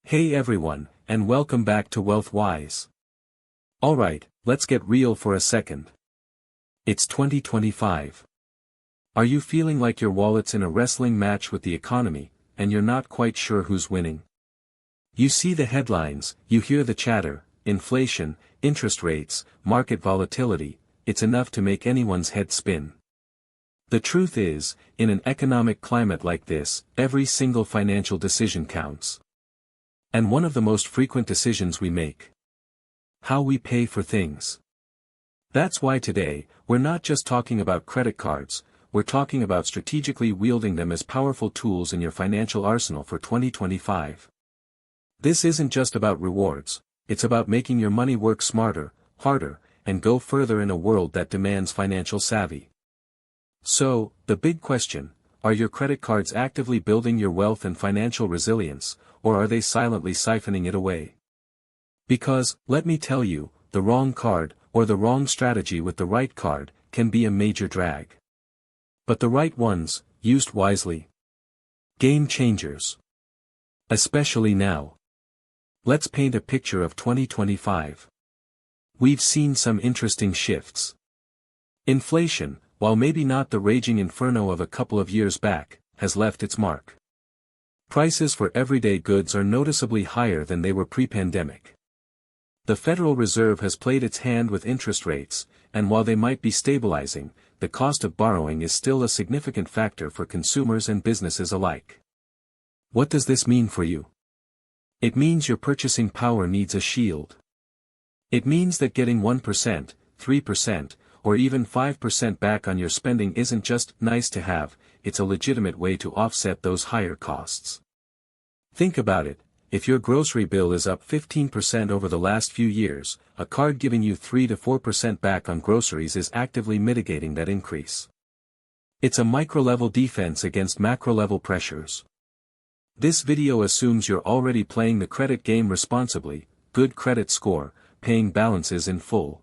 Hey everyone, and welcome back to WealthWise. Alright, let's get real for a second. It's 2025. Are you feeling like your wallet's in a wrestling match with the economy, and you're not quite sure who's winning? You see the headlines, you hear the chatter, inflation, interest rates, market volatility, it's enough to make anyone's head spin. The truth is, in an economic climate like this, every single financial decision counts. And one of the most frequent decisions we make. How we pay for things. That's why today, we're not just talking about credit cards, we're talking about strategically wielding them as powerful tools in your financial arsenal for 2025. This isn't just about rewards, it's about making your money work smarter, harder, and go further in a world that demands financial savvy. So, the big question, are your credit cards actively building your wealth and financial resilience, or are they silently siphoning it away? Because, let me tell you, the wrong card, or the wrong strategy with the right card, can be a major drag. But the right ones, used wisely. Game changers. Especially now. Let's paint a picture of 2025. We've seen some interesting shifts. Inflation, while maybe not the raging inferno of a couple of years back, has left its mark. Prices for everyday goods are noticeably higher than they were pre-pandemic. The Federal Reserve has played its hand with interest rates, and while they might be stabilizing, the cost of borrowing is still a significant factor for consumers and businesses alike. What does this mean for you? It means your purchasing power needs a shield. It means that getting 1%, 3%, or even 5% back on your spending isn't just nice to have, it's a legitimate way to offset those higher costs. Think about it, if your grocery bill is up 15% over the last few years, a card giving you 3 to 4% back on groceries is actively mitigating that increase. It's a micro-level defense against macro-level pressures. This video assumes you're already playing the credit game responsibly, good credit score, paying balances in full.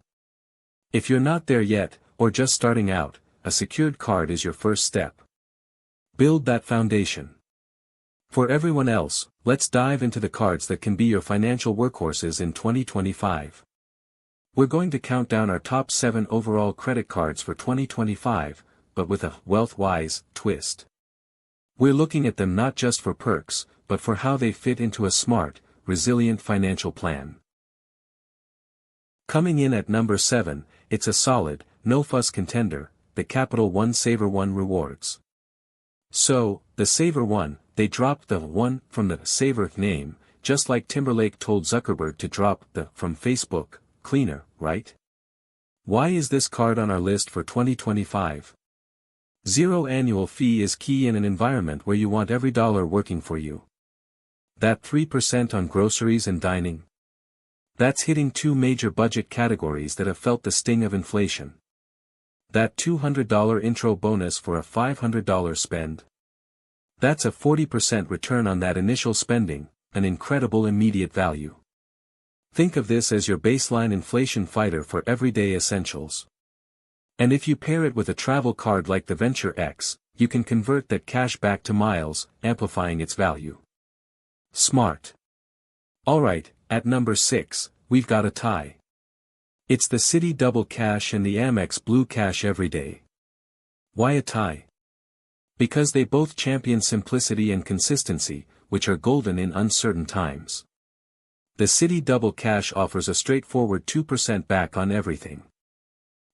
If you're not there yet, or just starting out, a secured card is your first step. Build that foundation. For everyone else, let's dive into the cards that can be your financial workhorses in 2025. We're going to count down our top 7 overall credit cards for 2025, but with a WealthWise twist. We're looking at them not just for perks, but for how they fit into a smart, resilient financial plan. Coming in at number 7, it's a solid, no-fuss contender, the Capital One SavorOne Rewards. So, the SavorOne, they dropped the "one" from the Savor name, just like Timberlake told Zuckerberg to drop the from Facebook, cleaner, right? Why is this card on our list for 2025? Zero annual fee is key in an environment where you want every dollar working for you. That 3% on groceries and dining? That's hitting 2 major budget categories that have felt the sting of inflation. That $200 intro bonus for a $500 spend? That's a 40% return on that initial spending, an incredible immediate value. Think of this as your baseline inflation fighter for everyday essentials. And if you pair it with a travel card like the Venture X, you can convert that cash back to miles, amplifying its value. Smart. Alright, at number 6, we've got a tie. It's the Citi Double Cash and the Amex Blue Cash Everyday. Why a tie? Because they both champion simplicity and consistency, which are golden in uncertain times. The Citi Double Cash offers a straightforward 2% back on everything.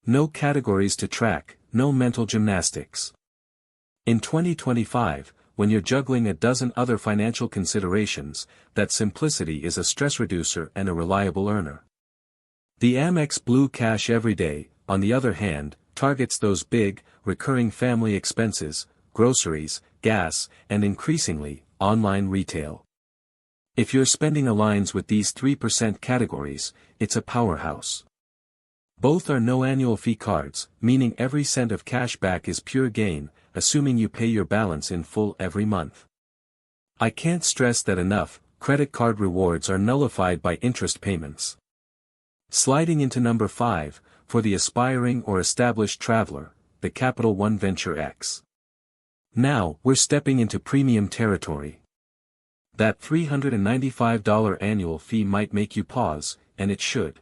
No categories to track, no mental gymnastics. In 2025, when you're juggling a dozen other financial considerations, that simplicity is a stress reducer and a reliable earner. The Amex Blue Cash Everyday, on the other hand, targets those big, recurring family expenses, groceries, gas, and increasingly, online retail. If your spending aligns with these 3% categories, it's a powerhouse. Both are no annual fee cards, meaning every cent of cash back is pure gain, assuming you pay your balance in full every month. I can't stress that enough, credit card rewards are nullified by interest payments. Sliding into number 5, for the aspiring or established traveler, the Capital One Venture X. Now, we're stepping into premium territory. That $395 annual fee might make you pause, and it should.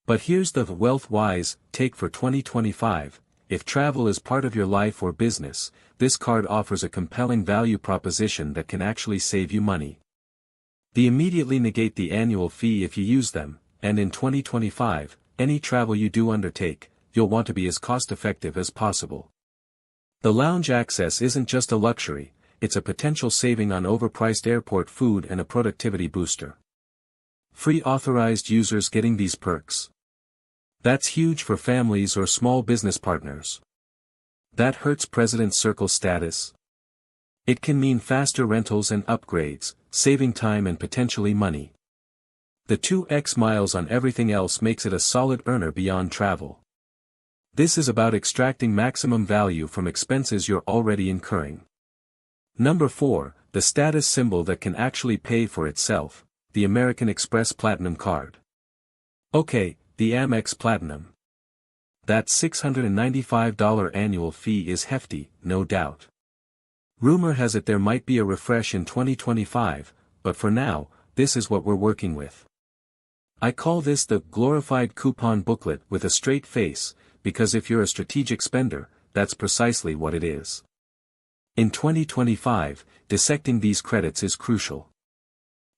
But here's the wealth-wise take for 2025. If travel is part of your life or business, this card offers a compelling value proposition that can actually save you money. They immediately negate the annual fee if you use them, and in 2025, any travel you do undertake, you'll want to be as cost-effective as possible. The lounge access isn't just a luxury, it's a potential saving on overpriced airport food and a productivity booster. Free authorized users getting these perks. That's huge for families or small business partners. That hurts President's Circle status. It can mean faster rentals and upgrades, saving time and potentially money. The 2x miles on everything else makes it a solid earner beyond travel. This is about extracting maximum value from expenses you're already incurring. Number 4, the status symbol that can actually pay for itself, the American Express Platinum Card. Okay, the Amex Platinum. That $695 annual fee is hefty, no doubt. Rumor has it there might be a refresh in 2025, but for now, this is what we're working with. I call this the glorified coupon booklet with a straight face, because if you're a strategic spender, that's precisely what it is. In 2025, dissecting these credits is crucial.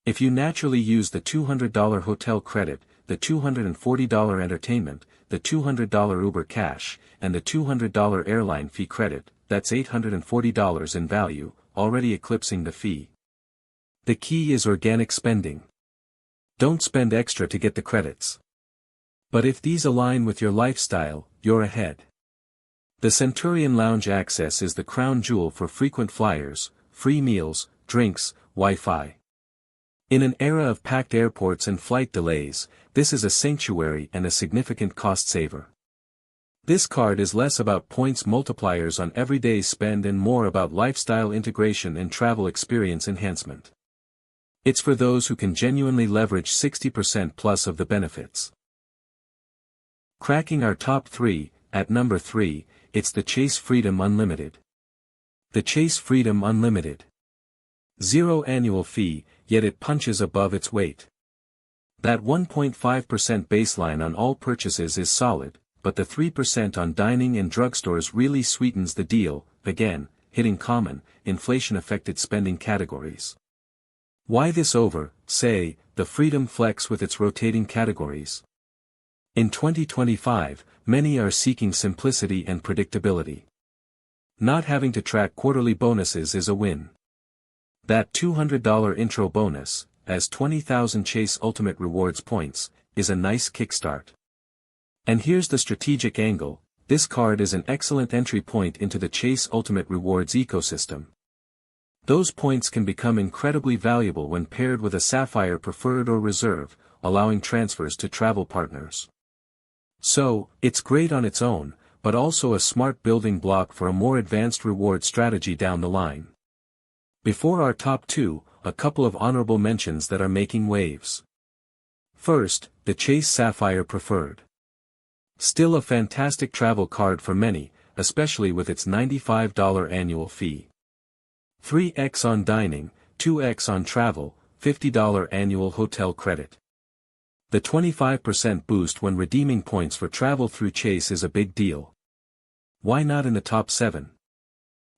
If you naturally use the $200 hotel credit, the $240 entertainment, the $200 Uber cash, and the $200 airline fee credit, that's $840 in value, already eclipsing the fee. The key is organic spending. Don't spend extra to get the credits. But if these align with your lifestyle, you're ahead. The Centurion Lounge access is the crown jewel for frequent flyers, free meals, drinks, Wi-Fi. In an era of packed airports and flight delays, this is a sanctuary and a significant cost saver. This card is less about points multipliers on everyday spend and more about lifestyle integration and travel experience enhancement. It's for those who can genuinely leverage 60% plus of the benefits. Cracking our top 3, at number 3, it's the Chase Freedom Unlimited. The Chase Freedom Unlimited. Zero annual fee, yet it punches above its weight. That 1.5% baseline on all purchases is solid, but the 3% on dining and drugstores really sweetens the deal, again, hitting common, inflation-affected spending categories. Why this over, say, the Freedom Flex with its rotating categories? In 2025, many are seeking simplicity and predictability. Not having to track quarterly bonuses is a win. That $200 intro bonus, as 20,000 Chase Ultimate Rewards points, is a nice kickstart. And here's the strategic angle, this card is an excellent entry point into the Chase Ultimate Rewards ecosystem. Those points can become incredibly valuable when paired with a Sapphire Preferred or Reserve, allowing transfers to travel partners. So, it's great on its own, but also a smart building block for a more advanced reward strategy down the line. Before our top 2, a couple of honorable mentions that are making waves. First, the Chase Sapphire Preferred. Still a fantastic travel card for many, especially with its $95 annual fee. 3x on dining, 2x on travel, $50 annual hotel credit. The 25% boost when redeeming points for travel through Chase is a big deal. Why not in the top 7?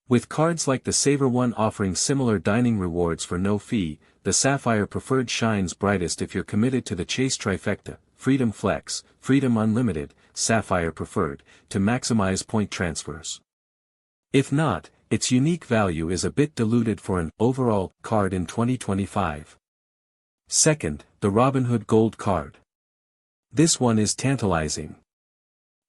With cards like the SavorOne offering similar dining rewards for no fee, the Sapphire Preferred shines brightest if you're committed to the Chase trifecta, Freedom Flex, Freedom Unlimited, Sapphire Preferred, to maximize point transfers. If not, its unique value is a bit diluted for an overall card in 2025. Second, the Robinhood Gold Card. This one is tantalizing.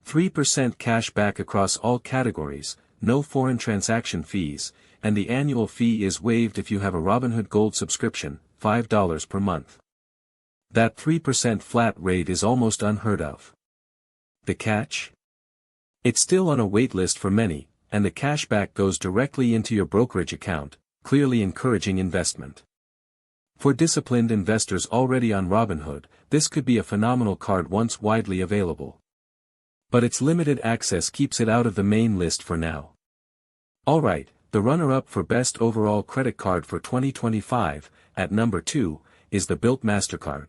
3% cash back across all categories, no foreign transaction fees, and the annual fee is waived if you have a Robinhood Gold subscription, $5 per month. That 3% flat rate is almost unheard of. The catch? It's still on a wait list for many, and the cashback goes directly into your brokerage account, clearly encouraging investment. For disciplined investors already on Robinhood, this could be a phenomenal card once widely available. But its limited access keeps it out of the main list for now. Alright, the runner-up for best overall credit card for 2025, at number 2, is the Bilt Mastercard.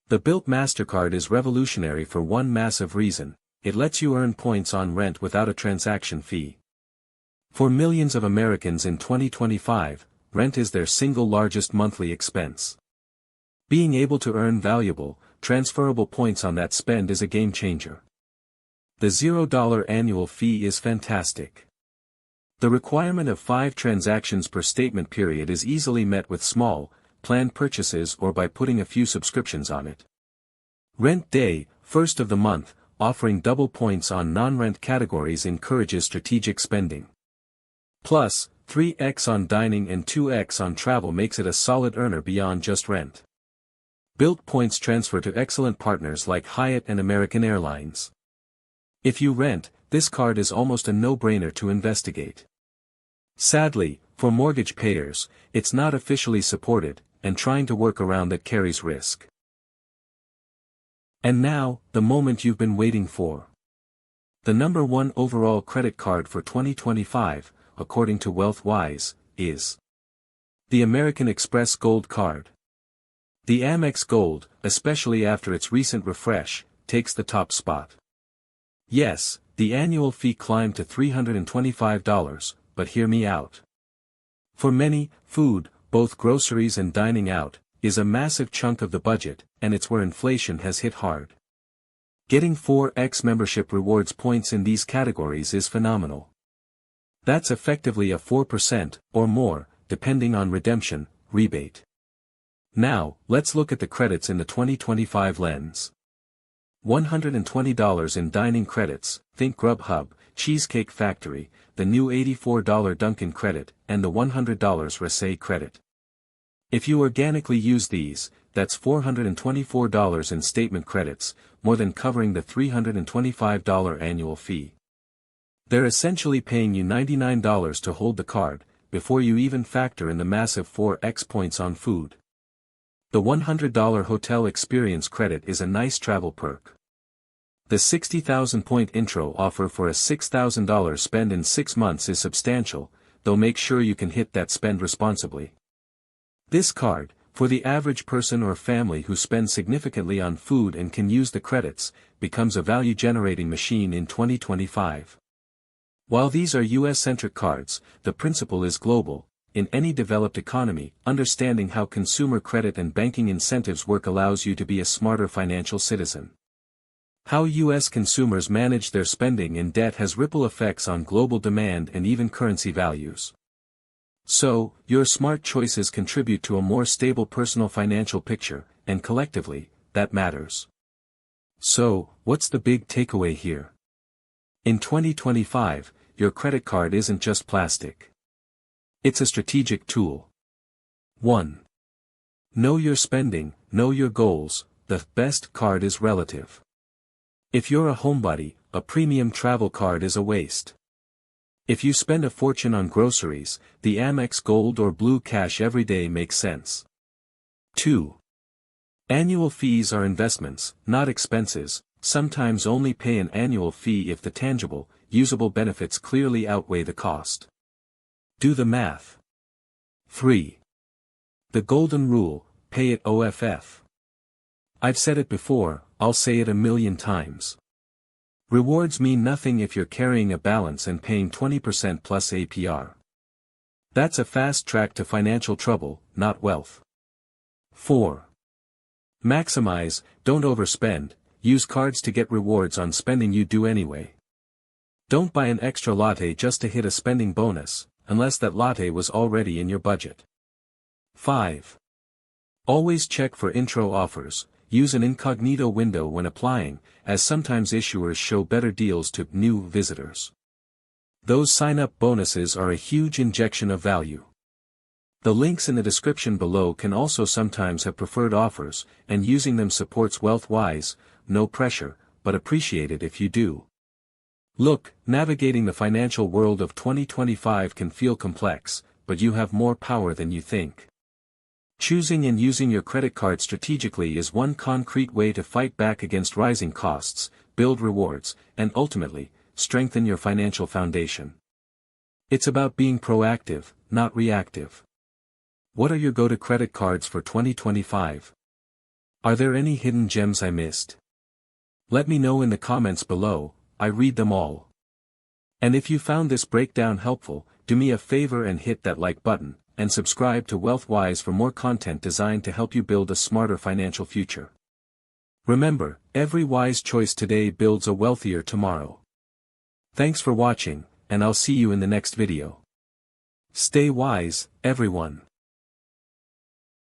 The Bilt Mastercard is revolutionary for one massive reason: it lets you earn points on rent without a transaction fee. For millions of Americans in 2025, rent is their single largest monthly expense. Being able to earn valuable, transferable points on that spend is a game changer. The $0 annual fee is fantastic. The requirement of 5 transactions per statement period is easily met with small, planned purchases or by putting a few subscriptions on it. Rent Day, first of the month, offering double points on non-rent categories encourages strategic spending. Plus, 3x on dining and 2x on travel makes it a solid earner beyond just rent. Bilt points transfer to excellent partners like Hyatt and American Airlines. If you rent, this card is almost a no-brainer to investigate. Sadly, for mortgage payers, it's not officially supported, and trying to work around that carries risk. And now, the moment you've been waiting for. The number 1 overall credit card for 2025, according to WealthWise, is the American Express Gold Card. The Amex Gold, especially after its recent refresh, takes the top spot. Yes, the annual fee climbed to $325, but hear me out. For many, food, both groceries and dining out, is a massive chunk of the budget, and it's where inflation has hit hard. Getting 4x membership rewards points in these categories is phenomenal. That's effectively a 4%, or more, depending on redemption, rebate. Now, let's look at the credits in the 2025 lens. $120 in dining credits, think Grubhub, Cheesecake Factory, the new $84 Dunkin' credit, and the $100 Racé credit. If you organically use these, that's $424 in statement credits, more than covering the $325 annual fee. They're essentially paying you $99 to hold the card, before you even factor in the massive 4x points on food. The $100 hotel experience credit is a nice travel perk. The 60,000-point intro offer for a $6,000 spend in 6 months is substantial, though make sure you can hit that spend responsibly. This card, for the average person or family who spends significantly on food and can use the credits, becomes a value-generating machine in 2025. While these are US-centric cards, the principle is global. In any developed economy, understanding how consumer credit and banking incentives work allows you to be a smarter financial citizen. How US consumers manage their spending and debt has ripple effects on global demand and even currency values. So, your smart choices contribute to a more stable personal financial picture, and collectively, that matters. So, what's the big takeaway here? In 2025, your credit card isn't just plastic. It's a strategic tool. 1. Know your spending, know your goals. The best card is relative. If you're a homebody, a premium travel card is a waste. If you spend a fortune on groceries, the Amex Gold or Blue Cash every day makes sense. 2. Annual fees are investments, not expenses. Sometimes only pay an annual fee if the tangible, usable benefits clearly outweigh the cost. Do the math. 3. The golden rule: pay it OFF. I've said it before, I'll say it a million times. Rewards mean nothing if you're carrying a balance and paying 20% plus APR. That's a fast track to financial trouble, not wealth. 4. Maximize, don't overspend. Use cards to get rewards on spending you do anyway. Don't buy an extra latte just to hit a spending bonus, unless that latte was already in your budget. 5. Always check for intro offers. Use an incognito window when applying, as sometimes issuers show better deals to new visitors. Those sign-up bonuses are a huge injection of value. The links in the description below can also sometimes have preferred offers, and using them supports WealthWise. No pressure, but appreciated if you do. Look, navigating the financial world of 2025 can feel complex, but you have more power than you think. Choosing and using your credit card strategically is one concrete way to fight back against rising costs, build rewards, and ultimately, strengthen your financial foundation. It's about being proactive, not reactive. What are your go-to credit cards for 2025? Are there any hidden gems I missed? Let me know in the comments below, I read them all. And if you found this breakdown helpful, do me a favor and hit that like button, and subscribe to WealthWise for more content designed to help you build a smarter financial future. Remember, every wise choice today builds a wealthier tomorrow. Thanks for watching, and I'll see you in the next video. Stay wise, everyone.